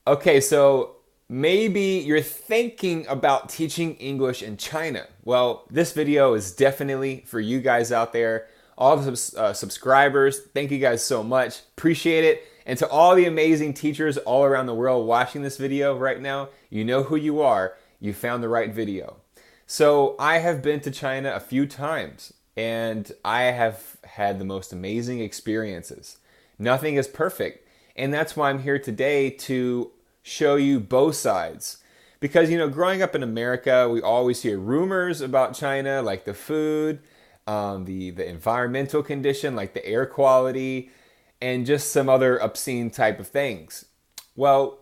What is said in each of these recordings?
Okay, so maybe you're thinking about teaching English in China. Well, this video is definitely for you guys out there. All the subscribers, thank you guys so much. Appreciate it. And to all the amazing teachers all around the world watching this video right now, you know who you are. You found the right video. So I have been to China a few times and I have had the most amazing experiences. Nothing is perfect. And that's why I'm here today to show you both sides. Because, growing up in America, we always hear rumors about China, like the food, the environmental condition, like the air quality, and just some other obscene type of things. Well,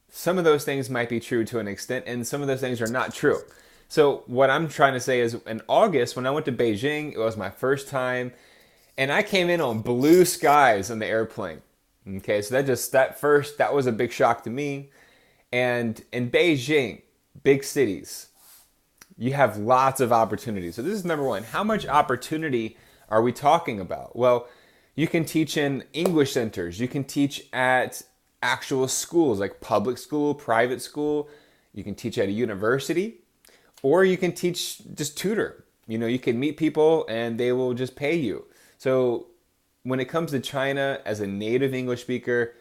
some of those things might be true to an extent, and some of those things are not true. So what I'm trying to say is in August, when I went to Beijing, it was my first time, and I came in on blue skies on the airplane. Okay, so that was a big shock to me. And in Beijing, big cities, you have lots of opportunities. So this is number one. How much opportunity are we talking about? Well, you can teach in English centers. You can teach at actual schools like public school, private school. You can teach at a university, or you can teach just tutor. You can meet people and they will just pay you. So when it comes to China as a native English speaker,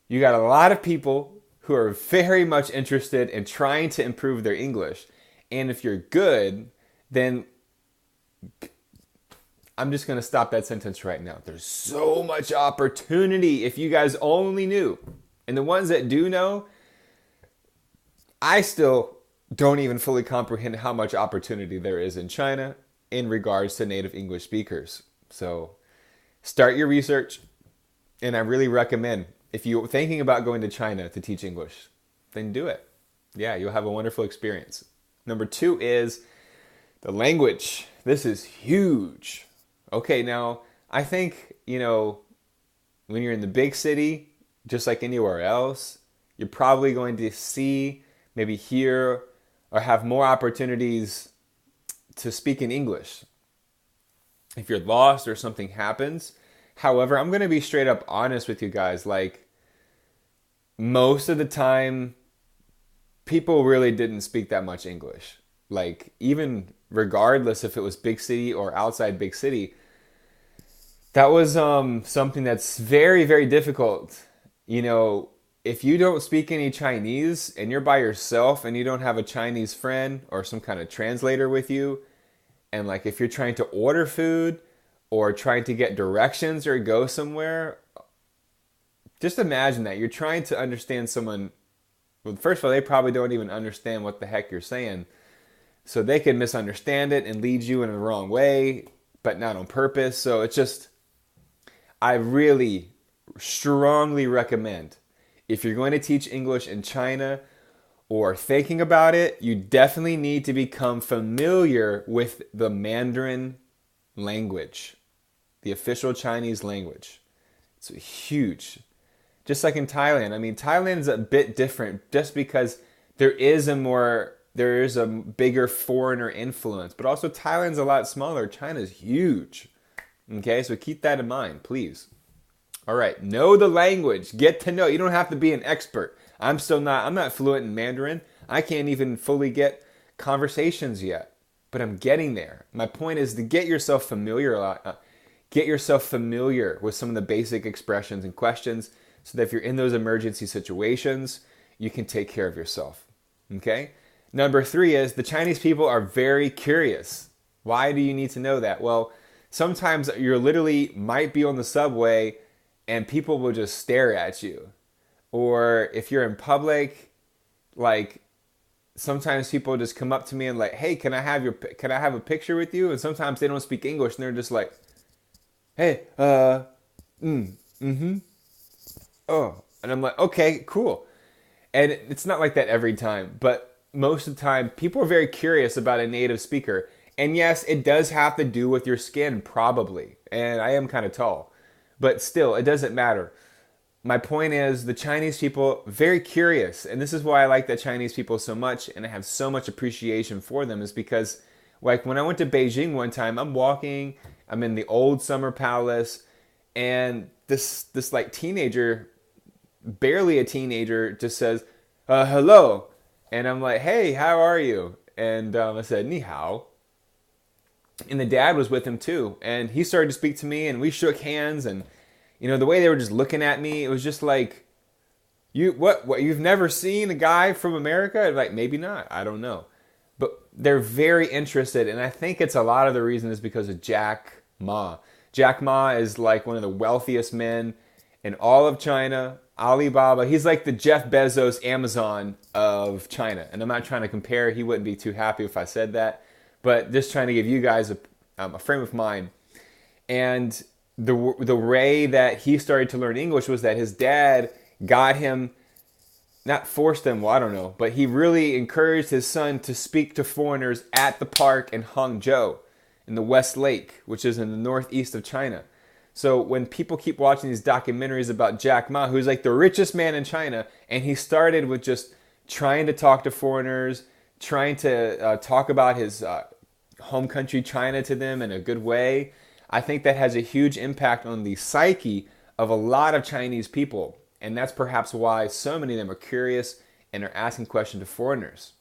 you got a lot of people who are very much interested in trying to improve their English. And if you're good, then I'm just going to stop that sentence right now. There's so much opportunity if you guys only knew. And the ones that do know, I still don't even fully comprehend how much opportunity there is in China in regards to native English speakers. So start your research, and I really recommend, if you're thinking about going to China to teach English, then do it. Yeah, you'll have a wonderful experience. Number two is the language. This is huge. Okay, now, I think, when you're in the big city, just like anywhere else, you're probably going to see, maybe hear, or have more opportunities to speak in English if you're lost or something happens. However, I'm going to be straight up honest with you guys. Like, most of the time, people really didn't speak that much English. Like, even regardless if it was big city or outside big city, that was something that's very, very difficult. If you don't speak any Chinese and you're by yourself and you don't have a Chinese friend or some kind of translator with you, and like if you're trying to order food or trying to get directions or go somewhere, just imagine that you're trying to understand someone. Well, first of all, they probably don't even understand what the heck you're saying. So they can misunderstand it and lead you in the wrong way, but not on purpose. So it's just, I really strongly recommend, if you're going to teach English in China or thinking about it, you definitely need to become familiar with the Mandarin language, the official Chinese language. It's huge. Just like in Thailand. I mean, Thailand is a bit different just because there is a bigger foreigner influence, but also Thailand's a lot smaller. China's huge. Okay, so keep that in mind, please. All right, know the language. Get to know. You don't have to be an expert. I'm not fluent in Mandarin. I can't even fully get conversations yet, but I'm getting there. My point is to get yourself familiar with some of the basic expressions and questions so that if you're in those emergency situations, you can take care of yourself. Okay? Number three is the Chinese people are very curious. Why do you need to know that? Well, sometimes you literally might be on the subway and people will just stare at you. Or if you're in public, like sometimes people just come up to me and like, hey, can I have a picture with you? And sometimes they don't speak English and they're just like, hey, oh. And I'm like, okay, cool. And it's not like that every time, but most of the time people are very curious about a native speaker. And yes, it does have to do with your skin, probably. And I am kind of tall. But still, it doesn't matter. My point is the Chinese people, very curious. And this is why I like the Chinese people so much and I have so much appreciation for them, is because like when I went to Beijing one time, I'm walking, I'm in the old summer palace, and this like teenager barely a teenager just says, hello. And I'm like, hey, how are you? And I said, ni hao. And the dad was with him too. And he started to speak to me and we shook hands. And, the way they were just looking at me, it was just like, what, you've never seen a guy from America? Like, maybe not. I don't know. But they're very interested. And I think it's a lot of the reason is because of Jack Ma. Jack Ma is like one of the wealthiest men in all of China. Alibaba, he's like the Jeff Bezos Amazon of China. And I'm not trying to compare. He wouldn't be too happy if I said that. But just trying to give you guys a frame of mind. And the way that he started to learn English was that his dad got him, not forced him, well, I don't know, but he really encouraged his son to speak to foreigners at the park in Hangzhou, in the West Lake, which is in the northeast of China. So when people keep watching these documentaries about Jack Ma, who's like the richest man in China, and he started with just trying to talk to foreigners, trying to talk about his home country China to them in a good way, I think that has a huge impact on the psyche of a lot of Chinese people. And that's perhaps why so many of them are curious and are asking questions to foreigners.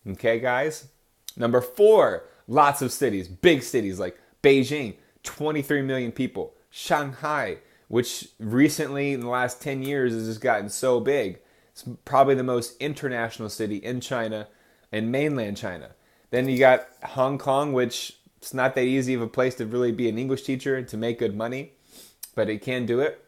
Okay, guys? Number 4, lots of cities, big cities like Beijing, 23 million people. Shanghai, which recently in the last 10 years has just gotten so big. It's probably the most international city in China and mainland China. Then you got Hong Kong, which it's not that easy of a place to really be an English teacher and to make good money, but it can do it.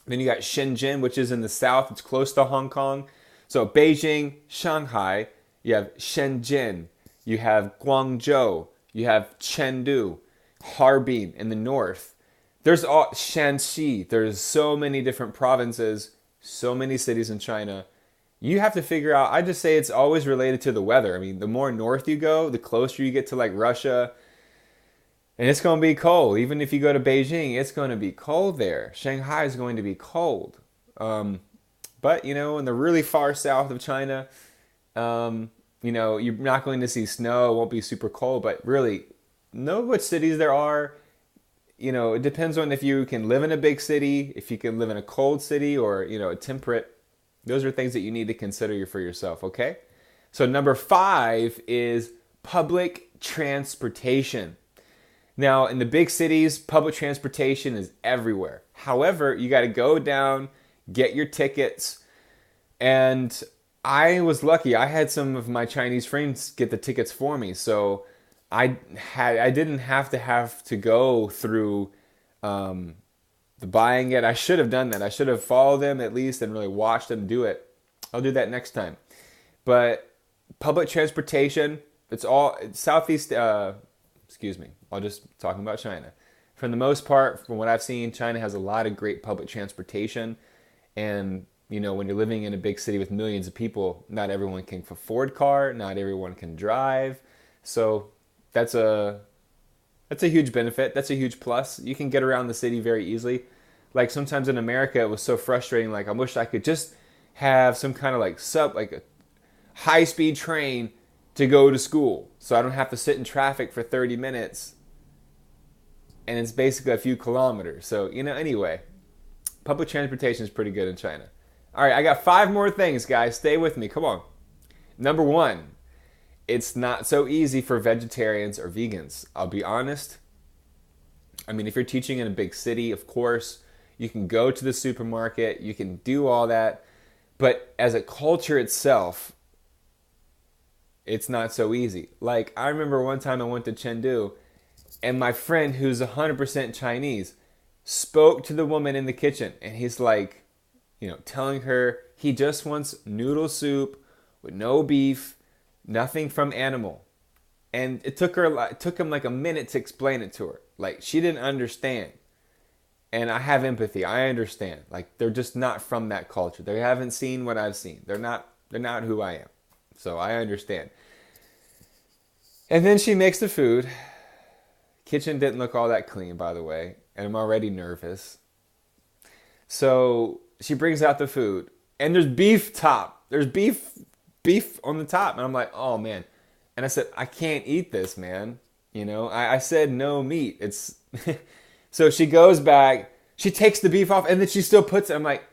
Then you got Shenzhen, which is in the south. It's close to Hong Kong. So Beijing, Shanghai, you have Shenzhen, you have Guangzhou, you have Chengdu, Harbin in the north. There's all Shanxi. There's so many different provinces, so many cities in China. You have to figure out, I just say it's always related to the weather. I mean, the more north you go, the closer you get to like Russia, and it's going to be cold. Even if you go to Beijing, it's going to be cold there. Shanghai is going to be cold. But, in the really far south of China, you're not going to see snow. It won't be super cold. But really, know which cities there are. It depends on if you can live in a big city, if you can live in a cold city or, a temperate. Those are things that you need to consider for yourself, okay? So number 5 is public transportation. Now, in the big cities, public transportation is everywhere. However, you got to go down, get your tickets. And I was lucky. I had some of my Chinese friends get the tickets for me. So I didn't have to go through the buying it. I should have done that. I should have followed them at least and really watched them do it. I'll do that next time. But public transportation, it's all Southeast, I'll just talking about China. For the most part, from what I've seen, China has a lot of great public transportation. And, when you're living in a big city with millions of people, not everyone can afford a car, not everyone can drive. So that's a huge benefit. That's a huge plus. You can get around the city very easily. Like sometimes in America, it was so frustrating. Like I wish I could just have some kind of like a high-speed train to go to school, so I don't have to sit in traffic for 30 minutes. And it's basically a few kilometers. So anyway, public transportation is pretty good in China. All right, I got 5 more things, guys. Stay with me. Come on. Number 1. It's not so easy for vegetarians or vegans. I'll be honest. I mean, if you're teaching in a big city, of course, you can go to the supermarket, you can do all that. But as a culture itself, it's not so easy. Like, I remember one time I went to Chengdu, and my friend, who's 100% Chinese, spoke to the woman in the kitchen. And he's like, telling her he just wants noodle soup with no beef, nothing from animal. And it took him like a minute to explain it to her. Like, she didn't understand. And I have empathy. I understand. Like, they're just not from that culture. They haven't seen what I've seen. They're not who I am. So I understand. And then she makes the food. Kitchen didn't look all that clean, by the way. And I'm already nervous. So she brings out the food. And there's beef top. There's beef on the top. And I'm like, oh, man. And I said, I can't eat this, man. I said no meat. It's So she goes back. She takes the beef off. And then she still puts it. I'm like,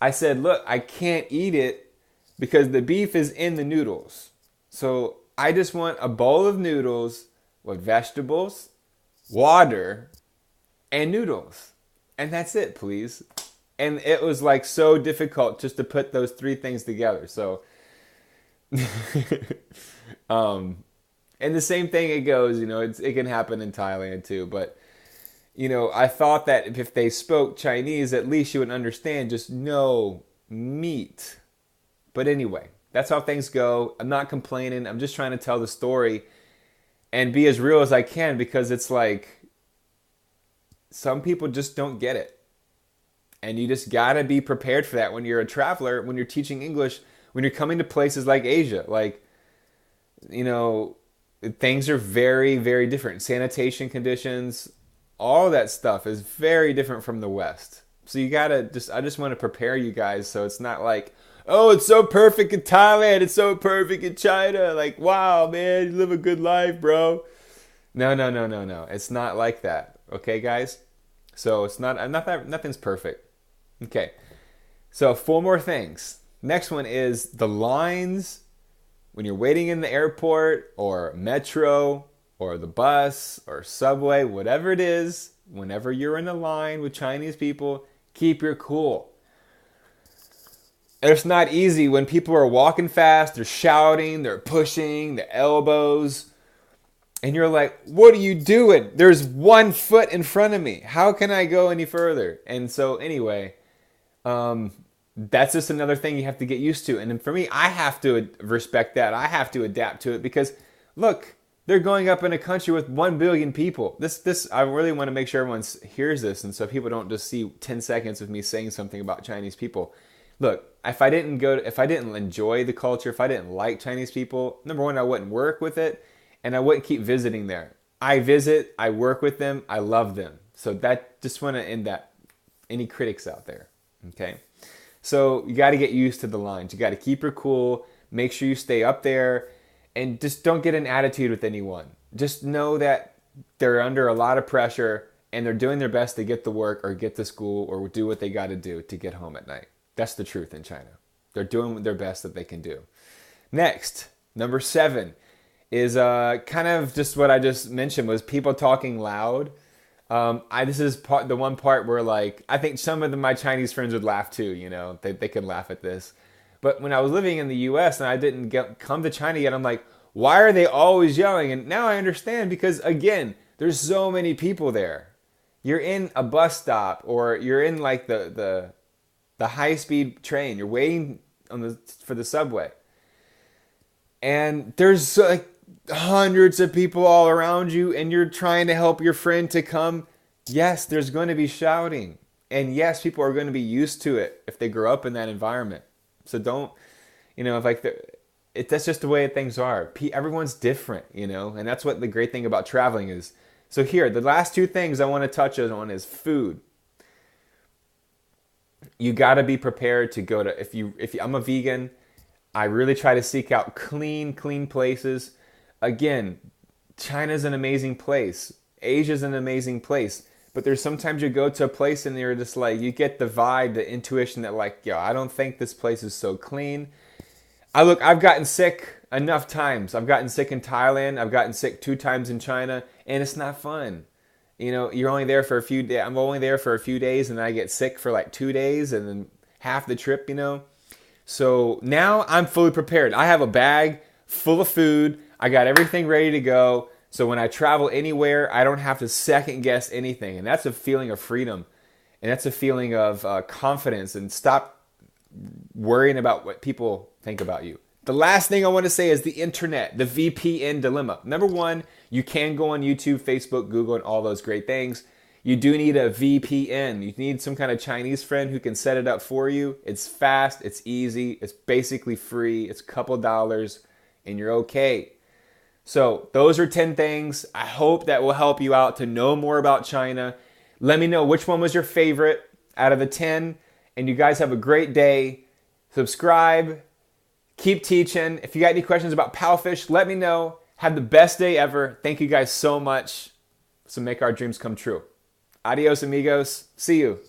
I said, look, I can't eat it because the beef is in the noodles. So I just want a bowl of noodles with vegetables, water, and noodles. And that's it, please. And it was like so difficult just to put those three things together. So, and the same thing it goes, it can happen in Thailand too. But, I thought that if they spoke Chinese, at least you would understand just no meat. But anyway, that's how things go. I'm not complaining. I'm just trying to tell the story and be as real as I can, because it's like some people just don't get it. And you just got to be prepared for that when you're a traveler, when you're teaching English, when you're coming to places like Asia. Like, things are very, very different. Sanitation conditions, all that stuff is very different from the West. So you got to I just want to prepare you guys so it's not like, oh, it's so perfect in Thailand, it's so perfect in China. Like, wow, man, you live a good life, bro. No. It's not like that. Okay, guys? So it's not that nothing's perfect. Okay. So 4 more things. Next one is the lines when you're waiting in the airport or metro or the bus or subway, whatever it is, whenever you're in a line with Chinese people, keep your cool. It's not easy when people are walking fast, they're shouting, they're pushing, the elbows, and you're like, what are you doing? There's 1 foot in front of me. How can I go any further? And so anyway, that's just another thing you have to get used to. And for me, I have to respect that. I have to adapt to it because, look, they're going up in a country with 1 billion people. This I really want to make sure everyone hears this, and so people don't just see 10 seconds of me saying something about Chinese people. Look, if I didn't enjoy the culture, if I didn't like Chinese people, number one, I wouldn't work with it, and I wouldn't keep visiting there. I visit, I work with them, I love them. So that, just want to end that. Any critics out there, okay? So you got to get used to the lines. You got to keep your cool, make sure you stay up there, and just don't get an attitude with anyone. Just know that they're under a lot of pressure, and they're doing their best to get to work or get to school or do what they got to do to get home at night. That's the truth in China. They're doing their best that they can do. Next, number 7 is kind of just what I just mentioned, was people talking loud. This is the one part where, like, I think some of my Chinese friends would laugh too. They could laugh at this. But when I was living in the U.S. and I didn't come to China yet, I'm like, why are they always yelling? And now I understand, because again, there's so many people there. You're in a bus stop, or you're in like the high-speed train. You're waiting for the subway. And there's like hundreds of people all around you, and you're trying to help your friend to come. Yes, there's going to be shouting. And yes, people are going to be used to it if they grow up in that environment. So don't, that's just the way things are. Everyone's different, and that's what the great thing about traveling is. So here, the last 2 things I want to touch on is food. You got to be prepared to go to, if I'm a vegan, I really try to seek out clean places. Again, China's an amazing place. Asia's an amazing place. But there's sometimes you go to a place and you're just like, you get the vibe, the intuition that like, yo, I don't think this place is so clean. I've gotten sick enough times. I've gotten sick in Thailand. I've gotten sick 2 times in China, and it's not fun. You're only there for a few days. I'm only there for a few days, and I get sick for like 2 days, and then half the trip, So now I'm fully prepared. I have a bag full of food. I got everything ready to go. So when I travel anywhere, I don't have to second guess anything. And that's a feeling of freedom. And that's a feeling of confidence. And stop worrying about what people think about you. The last thing I want to say is the internet, the VPN dilemma. Number 1, you can go on YouTube, Facebook, Google, and all those great things. You do need a VPN. You need some kind of Chinese friend who can set it up for you. It's fast, it's easy, it's basically free, it's a couple dollars, and you're okay. So those are 10 things. I hope that will help you out to know more about China. Let me know which one was your favorite out of the 10. And you guys have a great day. Subscribe. Keep teaching. If you got any questions about Powfish, let me know. Have the best day ever. Thank you guys so much. So make our dreams come true. Adios, amigos. See you.